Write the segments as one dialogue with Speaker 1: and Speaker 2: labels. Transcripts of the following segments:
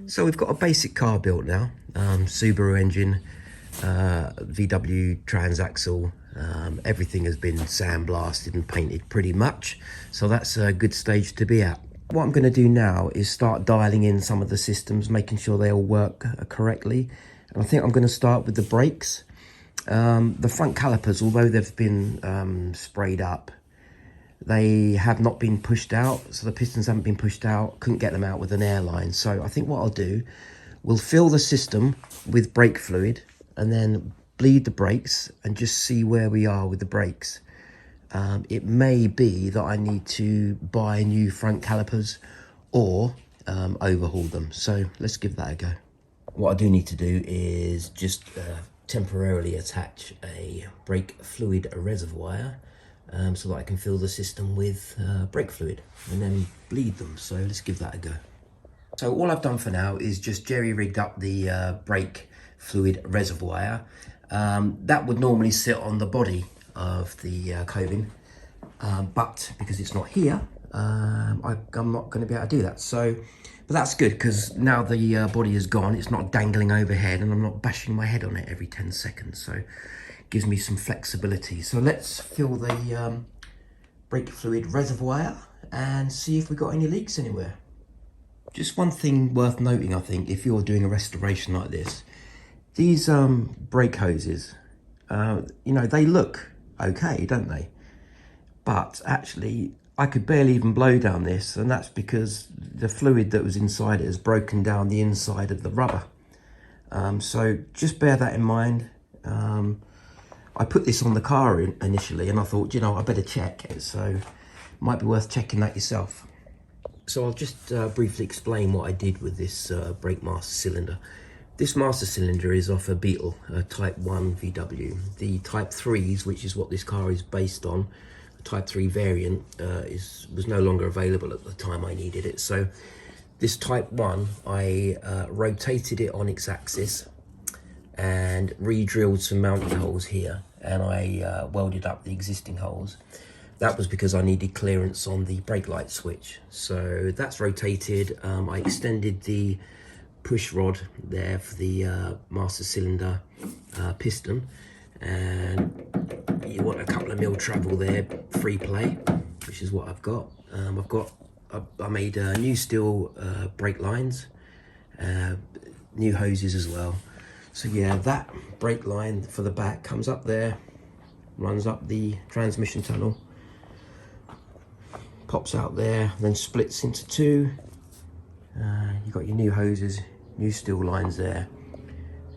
Speaker 1: So we've got a basic car built now, Subaru engine, VW transaxle, everything has been sandblasted and painted pretty much. So that's a good stage to be at. What I'm going to do now is start dialing in some of the systems, making sure they all work correctly. And I think I'm going to start with the brakes. The front calipers, although they've been sprayed up, they have not been pushed out, so the pistons haven't been pushed out. Couldn't get them out with an airline. So I think what I'll do, we'll fill the system with brake fluid and then bleed the brakes and just see where we are with the brakes. It may be that I need to buy new front calipers or overhaul them. So let's give that a go. What I do need to do is just temporarily attach a brake fluid reservoir so that I can fill the system with brake fluid and then bleed them. So let's give that a go. So all I've done for now is just jerry-rigged up the brake fluid reservoir. That would normally sit on the body of the Covin, but because it's not here, I'm not going to be able to do that. So, but that's good because now the body is gone, it's not dangling overhead and I'm not bashing my head on it every 10 seconds. So gives me some flexibility. So let's fill the brake fluid reservoir and see if we got any leaks anywhere. Just one thing worth noting, I think, if you're doing a restoration like this, these brake hoses, you know, they look okay, don't they? But actually, I could barely even blow down this, and that's because the fluid that was inside it has broken down the inside of the rubber. So just bear that in mind. I put this on the car initially and I thought, you know, I better check it. So might be worth checking that yourself. So I'll just briefly explain what I did with this brake master cylinder. This master cylinder is off a Beetle, a Type 1 VW. The Type 3s, which is what this car is based on, the Type 3 variant was no longer available at the time I needed it. So this Type 1, I rotated it on its axis and re-drilled some mounting holes here, and I welded up the existing holes. That was because I needed clearance on the brake light switch. So that's rotated. I extended the push rod there for the master cylinder piston, and you want a couple of mil travel there, free play, which is what I've got. I made new steel brake lines, new hoses as well. So yeah, that brake line for the back comes up there, runs up the transmission tunnel, pops out there, then splits into two. You've got your new hoses, new steel lines there,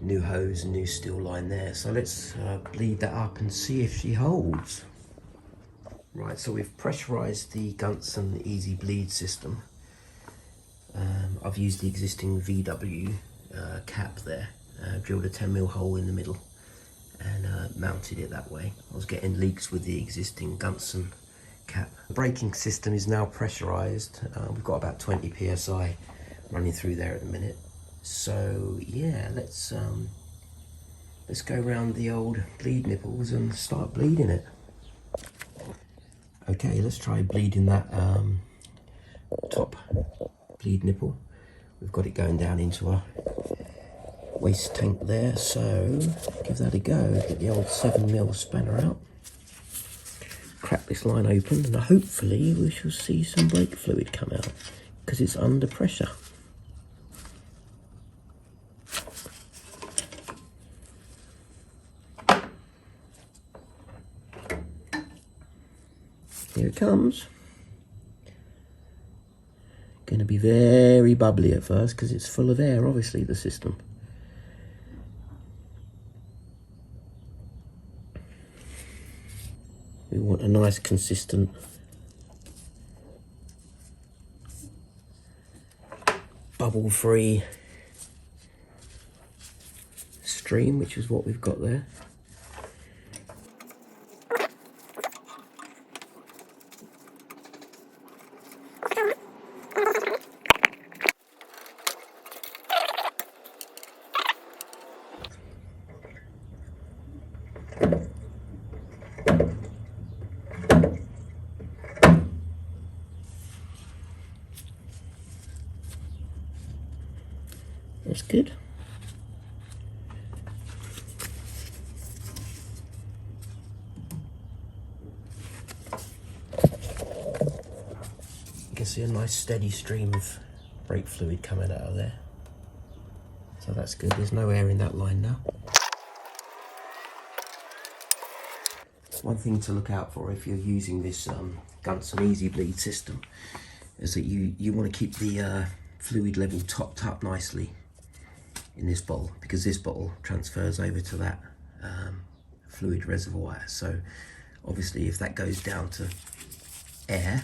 Speaker 1: new hose and new steel line there. So let's bleed that up and see if she holds. Right, so we've pressurized the Gunson Easy Bleed system. I've used the existing VW cap there, drilled a 10mm hole in the middle and mounted it that way. I was getting leaks with the existing Gunson cap. The braking system is now pressurized. We've got about 20 psi running through there at the minute. So yeah, let's go around the old bleed nipples and start bleeding it. Okay, let's try bleeding that top bleed nipple. We've got it going down into our waste tank there, so give that a go. Get the old 7mm spanner out, crack this line open, and hopefully we shall see some brake fluid come out because it's under pressure. Here it comes. Going to be very bubbly at first because it's full of air, obviously, the system. We want a nice consistent bubble-free stream, which is what we've got there. That's good. You can see a nice steady stream of brake fluid coming out of there. So that's good, there's no air in that line now. One thing to look out for if you're using this Gunson Easy Bleed system is that you want to keep the fluid level topped up nicely in this bottle, because this bottle transfers over to that fluid reservoir. So obviously if that goes down to air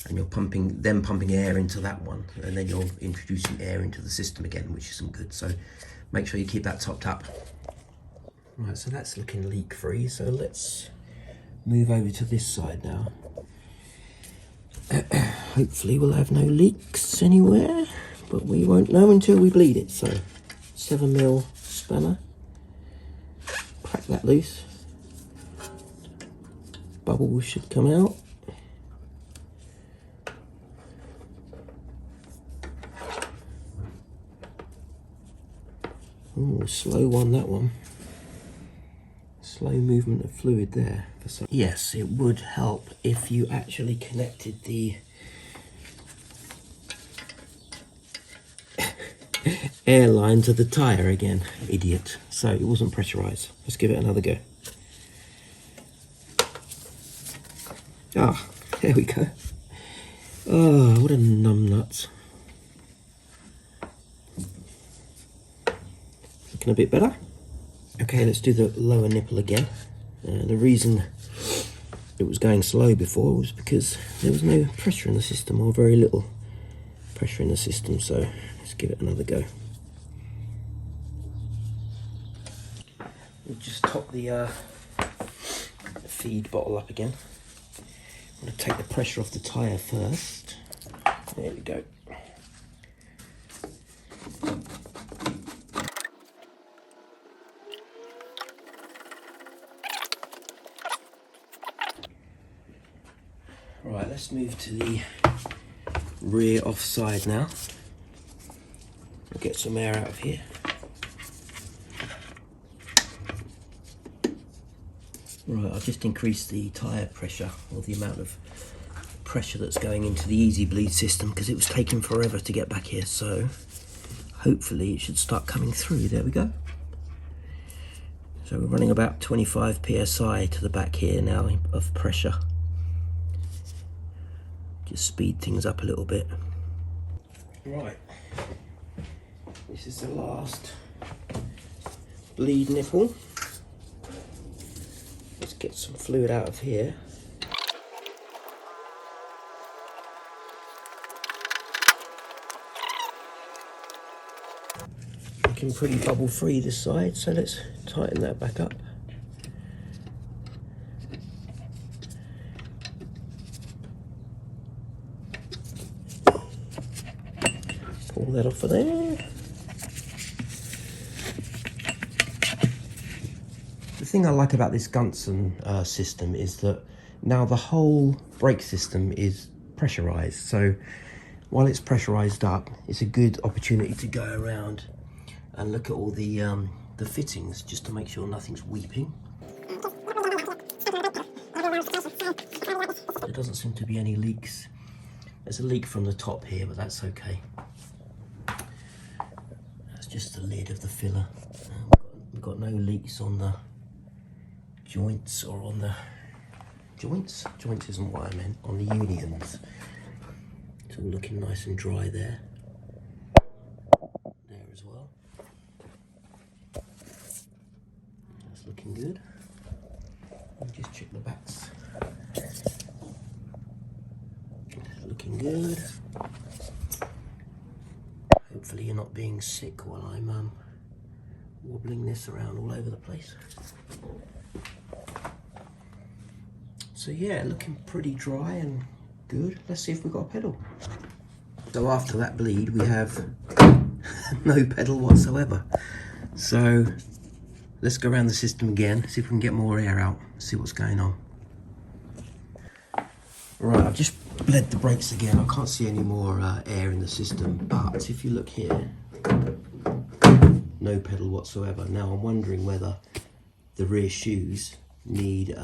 Speaker 1: and you're pumping air into that one, and then you're introducing air into the system again, which isn't good. So make sure you keep that topped up. Right, so that's looking leak free. So let's move over to this side now. Hopefully we'll have no leaks anywhere, but we won't know until we bleed it. So 7mm spanner, crack that loose, bubbles should come out. Ooh, slow one, that one. Slow movement of fluid there. Yes, it would help if you actually connected the air line to the tyre again. Idiot. So it wasn't pressurised. Let's give it another go. Ah, there we go. Oh, what a numbnuts. Looking a bit better. Okay, let's do the lower nipple again. The reason it was going slow before was because there was no pressure in the system, or very little pressure in the system. So let's give it another go. We'll just top the feed bottle up again. I'm going to take the pressure off the tyre first. There we go. Right, let's move to the rear offside now. We'll get some air out of here. Right, I've just increased the tyre pressure, or the amount of pressure that's going into the Easy Bleed system, because it was taking forever to get back here. So hopefully it should start coming through. There we go. So we're running about 25 psi to the back here now of pressure. Just speed things up a little bit. Right, this is the last bleed nipple. Let's get some fluid out of here. Looking pretty bubble free this side, so let's tighten that back up. Pull that off of there. The thing I like about this Gunson system is that now the whole brake system is pressurized. So while it's pressurized up, it's a good opportunity to go around and look at all the fittings, just to make sure nothing's weeping. There doesn't seem to be any leaks. There's a leak from the top here, but that's okay. That's just the lid of the filler. We've got no leaks on the joints, or on the joints? Joints isn't what I meant, on the unions. It's all looking nice and dry there. There as well. That's looking good. I'll just check the backs. Looking good. Hopefully you're not being sick while I'm wobbling this around all over the place. So yeah, looking pretty dry and good. Let's see if we've got a pedal. So after that bleed, we have no pedal whatsoever. So let's go around the system again, see if we can get more air out, see what's going on. Right, I've just bled the brakes again. I can't see any more air in the system, but if you look here, no pedal whatsoever. Now I'm wondering whether the rear shoes need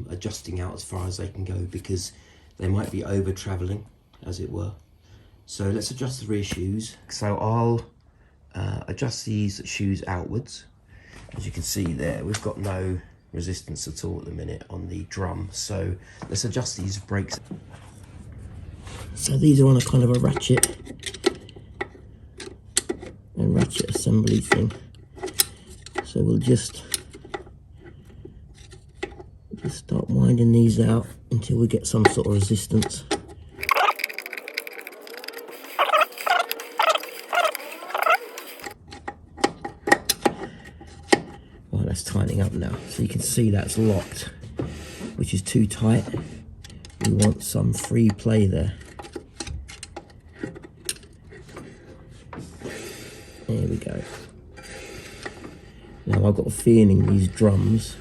Speaker 1: adjusting out as far as they can go, because they might be over traveling, as it were. So let's adjust the rear shoes. So I'll adjust these shoes outwards. As you can see there, we've got no resistance at all at the minute on the drum. So let's adjust these brakes. So these are on a kind of a ratchet assembly thing. So we'll just start winding these out until we get some sort of resistance. Right, that's tightening up now. So you can see that's locked, which is too tight. We want some free play there. There we go. Now I've got a feeling these drums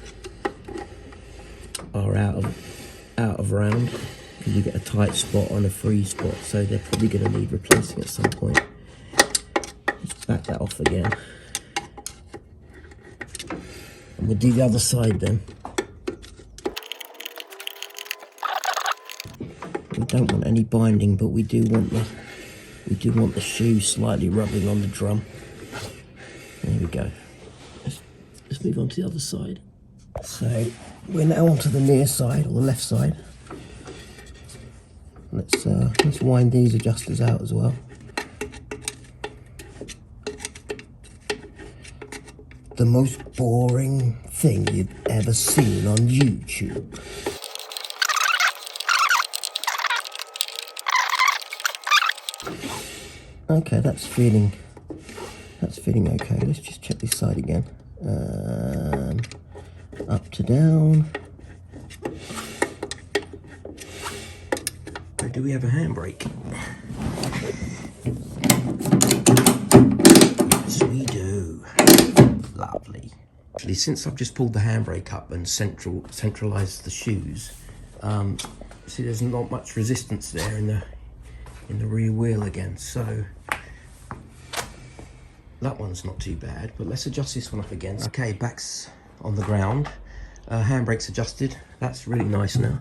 Speaker 1: are out of round, because you get a tight spot on a free spot, so they're probably going to need replacing at some point. Let's back that off again. And we'll do the other side then. We don't want any binding, but we do want the shoe slightly rubbing on the drum. There we go. Let's move on to the other side. So we're now onto the near side, or the left side. Let's wind these adjusters out as well. The most boring thing you've ever seen on YouTube. Okay, that's feeling okay. Let's just check this side again. Up to down. Do we have a handbrake? Yes, we do. Lovely. Actually, since I've just pulled the handbrake up and centralized the shoes, see, there's not much resistance there in the rear wheel again. So that one's not too bad. But let's adjust this one up again. Okay, back's on the ground. Handbrake's adjusted. That's really nice now.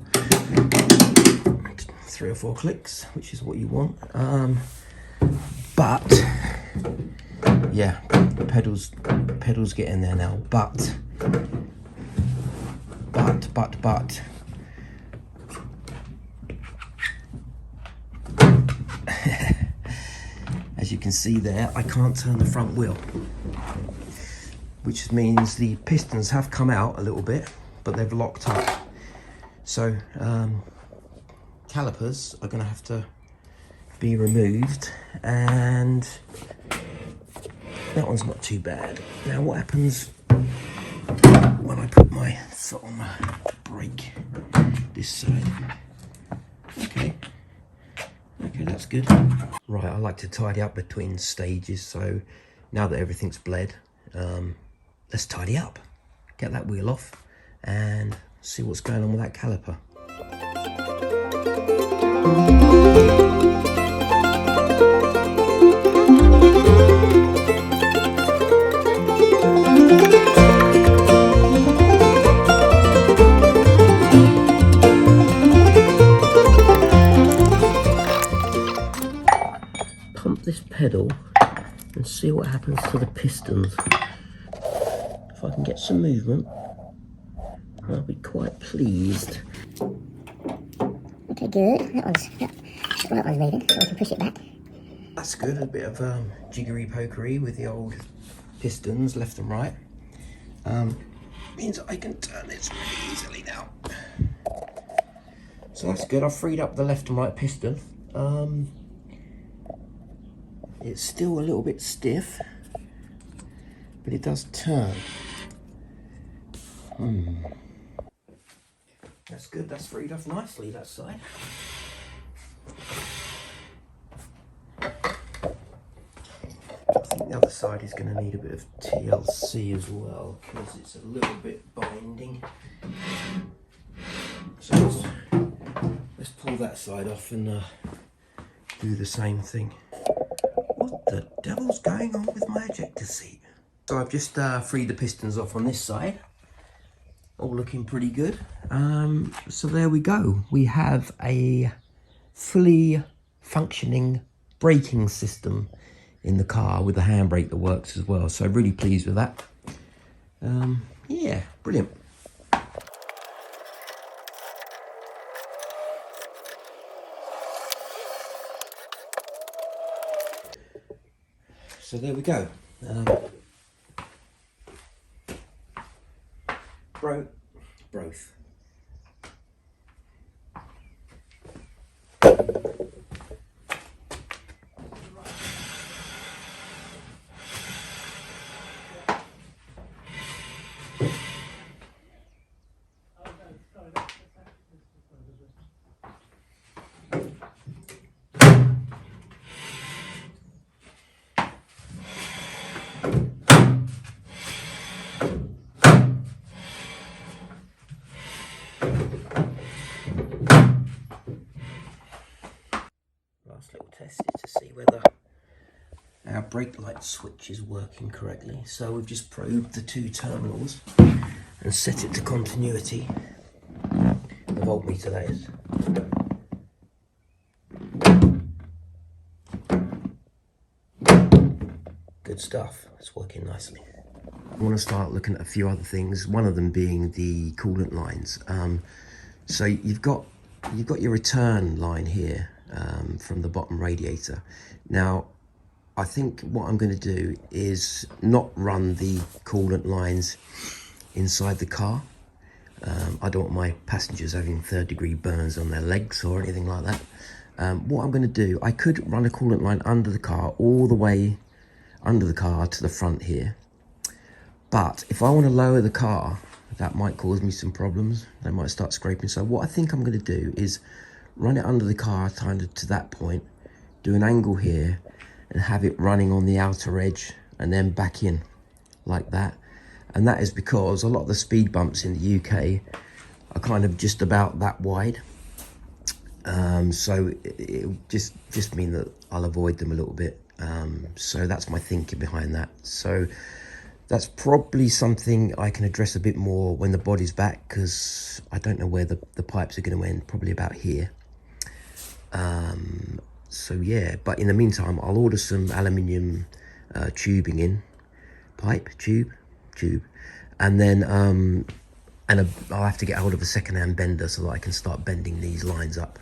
Speaker 1: 3 or 4 clicks, which is what you want. But yeah, pedals get in there now. But as you can see there, I can't turn the front wheel, which means the pistons have come out a little bit, but they've locked up. So calipers are going to have to be removed, and that one's not too bad. Now what happens when I put my foot on the brake this side? Okay, that's good. Right, I like to tidy up between stages, so now that everything's bled, let's tidy up, get that wheel off and see what's going on with that caliper. Pump this pedal and see what happens to the pistons. If I can get some movement, I'll be quite pleased.
Speaker 2: Okay, good. That one's moving, so we can push it back.
Speaker 1: That's good. A bit of jiggery pokery with the old pistons left and right. Means I can turn this really easily now. So that's good. I've freed up the left and right piston. It's still a little bit stiff, but it does turn. That's good. That's freed up nicely, that side. I think the other side is going to need a bit of TLC as well, because it's a little bit binding. So let's pull that side off and do the same thing. What the devil's going on with my ejector seat? So I've just freed the pistons off on this side. All looking pretty good. So there we go. We have a fully functioning braking system in the car with a handbrake that works as well. So really pleased with that. Yeah, brilliant. So there we go. Both. Last little test is to see whether our brake light switch is working correctly. So we've just probed the 2 terminals and set it to continuity. The voltmeter, that is. Good stuff. It's working nicely. I want to start looking at a few other things. One of them being the coolant lines. So you've got your return line here from the bottom radiator. Now, I think what I'm going to do is not run the coolant lines inside the car. I don't want my passengers having 3rd-degree burns on their legs or anything like that. What I'm going to do, I could run a coolant line under the car, all the way under the car to the front here. But if I want to lower the car, that might cause me some problems. They might start scraping. So what I think I'm going to do is run it under the car kind of to that point, do an angle here, and have it running on the outer edge and then back in like that. And that is because a lot of the speed bumps in the UK are kind of just about that wide. So it'll just mean that I'll avoid them a little bit. So that's my thinking behind that. So that's probably something I can address a bit more when the body's back, because I don't know where the pipes are going to end, probably about here. So yeah, but in the meantime, I'll order some aluminium tubing in, tube, and then I'll have to get hold of a second-hand bender so that I can start bending these lines up.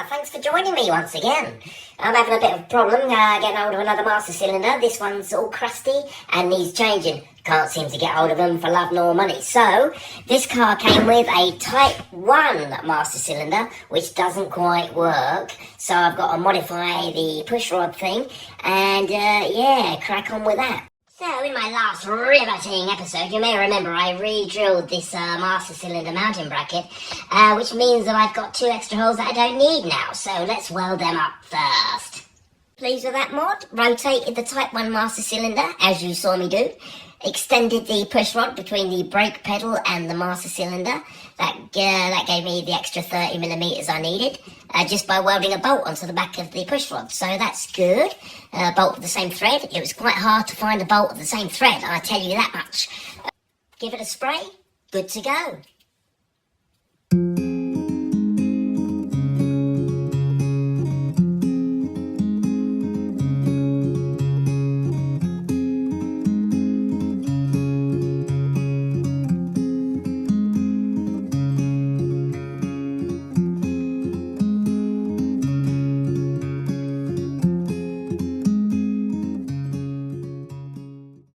Speaker 2: Thanks for joining me once again. I'm having a bit of a problem getting hold of another master cylinder. This one's all crusty and needs changing. Can't seem to get hold of them for love nor money. So, this car came with a Type 1 master cylinder, which doesn't quite work. So I've got to modify the push rod thing and, yeah, crack on with that. So, in my last riveting episode, you may remember I re-drilled this master cylinder mounting bracket, which means that I've got 2 extra holes that I don't need now. So, let's weld them up first. Pleased with that mod? Rotated the Type 1 master cylinder, as you saw me do. Extended the push rod between the brake pedal and the master cylinder. That gave me the extra 30mm I needed, just by welding a bolt onto the back of the push rod. So that's good. Bolt with the same thread. It was quite hard to find a bolt of the same thread, I tell you that much. Give it a spray. Good to go.